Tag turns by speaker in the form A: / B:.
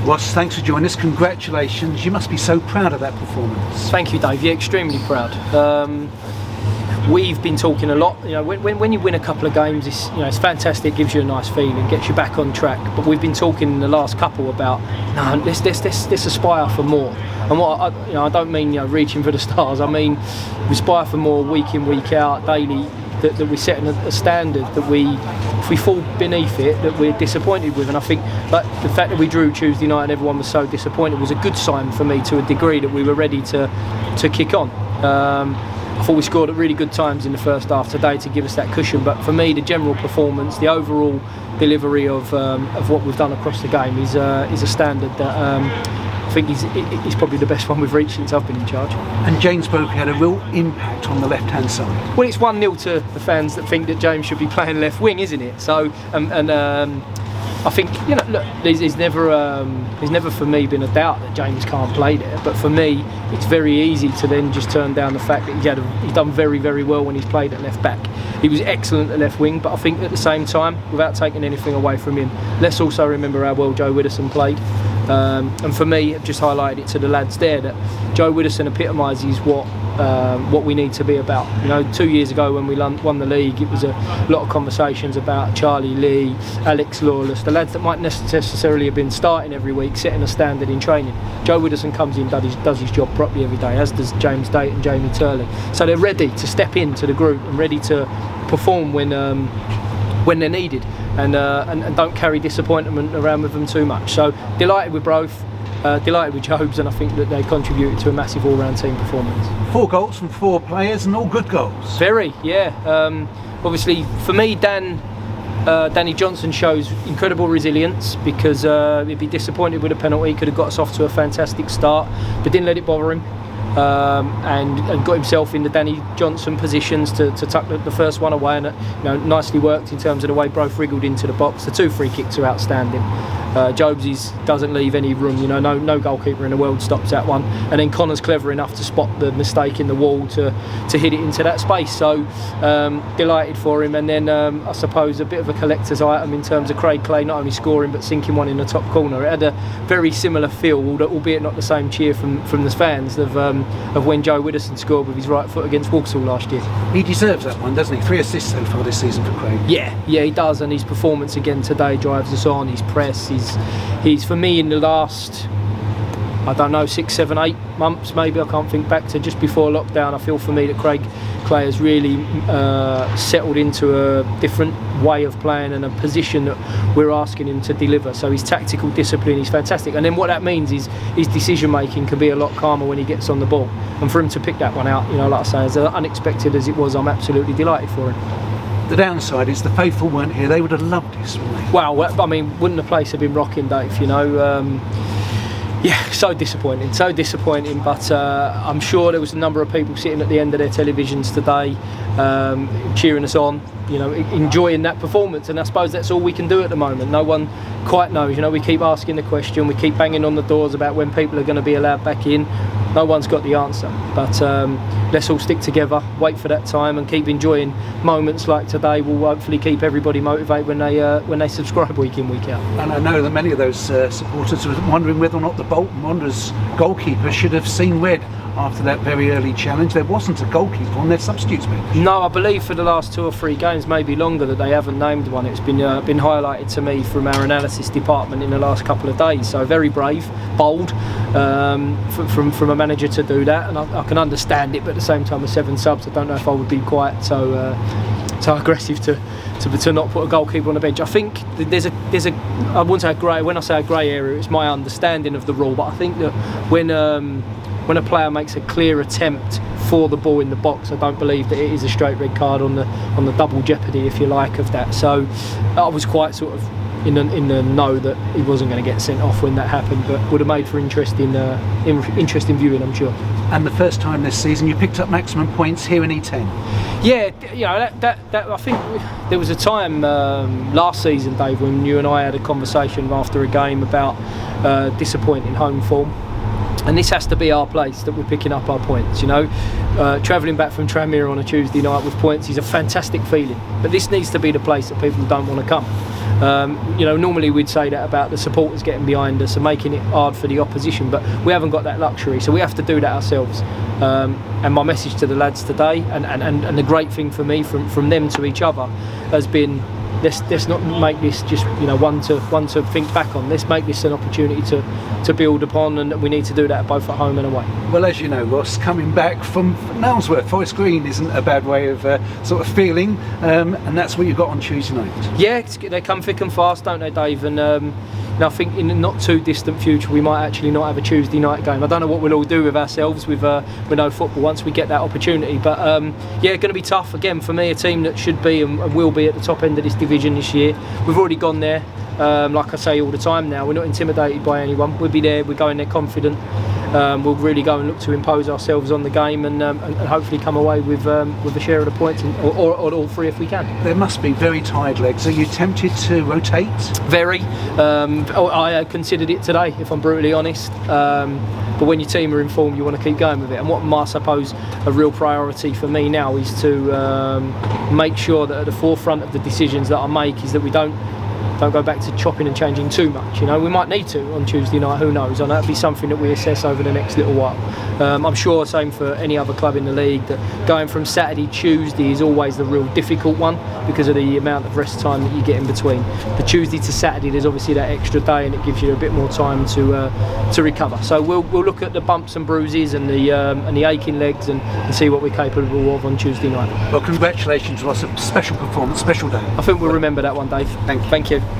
A: Ross, thanks for joining us. Congratulations. You must be so proud of that performance.
B: Thank you, Dave. Yeah, extremely proud. We've been talking a lot. You know, when you win a couple of games, it's fantastic. Gives you a nice feeling, gets you back on track. But we've been talking in the last couple about let's aspire for more. And what I don't mean reaching for the stars. I mean we aspire for more week in, week out, daily. That we're setting a standard that if we fall beneath it, that we're disappointed with. And I think the fact that we drew Tuesday night and everyone was so disappointed was a good sign for me to a degree that we were ready to kick on. I thought we scored at really good times in the first half today to give us that cushion. But for me, the general performance, the overall delivery of what we've done across the game is a standard that. I think he's probably the best one we've reached since I've been in charge.
A: And James Boak had a real impact on the left-hand side.
B: Well, it's 1-0 to the fans that think that James should be playing left wing, isn't it? So, I think look, there's never for me been a doubt that James can't play there. But for me, it's very easy to then just turn down the fact that he's done very, very well when he's played at left back. He was excellent at left wing, but I think at the same time, without taking anything away from him, let's also remember how well Joe Widdowson played. And for me, I've just highlighted it to the lads there that Joe Widdowson epitomises what we need to be about. 2 years ago when we won the league, it was a lot of conversations about Charlie Lee, Alex Lawless, the lads that might necessarily have been starting every week, setting a standard in training. Joe Widdowson comes in, does his job properly every day, as does James Dayton, Jamie Turley. So they're ready to step into the group and ready to perform when they're needed, and don't carry disappointment around with them too much. So delighted with both, delighted with Jobs, and I think that they contributed to a massive all-round team performance.
A: 4 goals from 4 players and all good goals.
B: Very, yeah. Obviously, for me, Danny Johnson shows incredible resilience because he'd be disappointed with a penalty. He could have got us off to a fantastic start, but didn't let it bother him. And got himself in the Danny Johnson positions to tuck the first one away, and nicely worked in terms of the way both wriggled into the box. The 2 free kicks are outstanding. Jobes doesn't leave any room. No goalkeeper in the world stops that one. And then Connor's clever enough to spot the mistake in the wall to hit it into that space. So delighted for him. And then I suppose a bit of a collector's item in terms of Craig Clay not only scoring but sinking one in the top corner. It had a very similar feel, albeit not the same cheer from the fans of when Joe Widdowson scored with his right foot against Walsall last year.
A: He deserves that one, doesn't he? 3 assists so far this season for Craig.
B: Yeah, he does, and his performance again today drives us on. His press, he's for me in the last, 6, 7, 8 months maybe, I can't think back to just before lockdown, I feel for me that Craig Clay has really settled into a different way of playing and a position that we're asking him to deliver. So his tactical discipline is fantastic, and then what that means is his decision making can be a lot calmer when he gets on the ball, and for him to pick that one out, like I say, as unexpected as it was, I'm absolutely delighted for him.
A: The downside is the faithful weren't here. They would have loved this, wouldn't they?
B: Well, I mean, wouldn't the place have been rocking, Dave? Yeah, so disappointing. But I'm sure there was a number of people sitting at the end of their televisions today, cheering us on, enjoying that performance. And I suppose that's all we can do at the moment. No one quite knows. We keep asking the question, we keep banging on the doors about when people are going to be allowed back in. No one's got the answer. But let's all stick together, wait for that time, and keep enjoying moments like today. Will hopefully keep everybody motivated when they subscribe week in, week out. And
A: I know that many of those supporters were wondering whether or not the Bolton Wanderers goalkeeper should have seen red after that very early challenge. There wasn't a goalkeeper on their substitutes bench.
B: No, I believe for the last 2 or 3 games, maybe longer, that they haven't named one. It's been highlighted to me from our analysis department in the last couple of days. So very brave, bold from a manager to do that, and I can understand it. But at the same time, with 7 subs, I don't know if I would be quite so aggressive to not put a goalkeeper on the bench. I think there's a I wouldn't say a grey. When I say a grey area, it's my understanding of the rule. But I think that when a player makes a clear attempt for the ball in the box, I don't believe that it is a straight red card on the double jeopardy, if you like, of that. So I was quite sort of in the know that he wasn't going to get sent off when that happened, but would have made for interesting viewing, I'm sure.
A: And the first time this season you picked up maximum points here in E10.
B: Yeah, that I think there was a time last season, Dave, when you and I had a conversation after a game about disappointing home form. And this has to be our place that we're picking up our points. Travelling back from Tranmere on a Tuesday night with points is a fantastic feeling, but this needs to be the place that people don't want to come. Normally we'd say that about the supporters getting behind us and making it hard for the opposition, but we haven't got that luxury, so we have to do that ourselves. And my message to the lads today, and the great thing for me from them to each other, has been, let's not make this just one to think back on. Let's make this an opportunity to build upon, and we need to do that both at home and away.
A: Well, as you know, Ross, coming back from Nailsworth, Forest Green isn't a bad way of sort of feeling, and that's what you've got on Tuesday night. Yeah,
B: they come thick and fast, don't they, Dave? And I think in the not too distant future we might actually not have a Tuesday night game. I don't know what we'll all do with ourselves with no football once we get that opportunity, but going to be tough again for me, a team that should be and will be at the top end of this division this year. We've already gone there, like I say all the time now, we're not intimidated by anyone. We'll be there, we're going there confident. We'll really go and look to impose ourselves on the game, and hopefully come away with a share of the points, or all three if we can.
A: There must be very tired legs. Are you tempted to rotate?
B: Very. I considered it today, if I'm brutally honest. But when your team are informed, you want to keep going with it. And what I suppose a real priority for me now is to make sure that at the forefront of the decisions that I make is that we don't go back to chopping and changing too much. We might need to on Tuesday night, who knows, and that'll be something that we assess over the next little while. I'm sure same for any other club in the league, that going from Saturday Tuesday is always the real difficult one because of the amount of rest time that you get in between. The Tuesday to Saturday, there's obviously that extra day, and it gives you a bit more time to recover. So we'll look at the bumps and bruises and the aching legs and see what we're capable of on Tuesday night.
A: Well, congratulations, Ross. A special performance, special day.
B: I think we'll remember that one, Dave.
A: Thank you.
B: Thank you.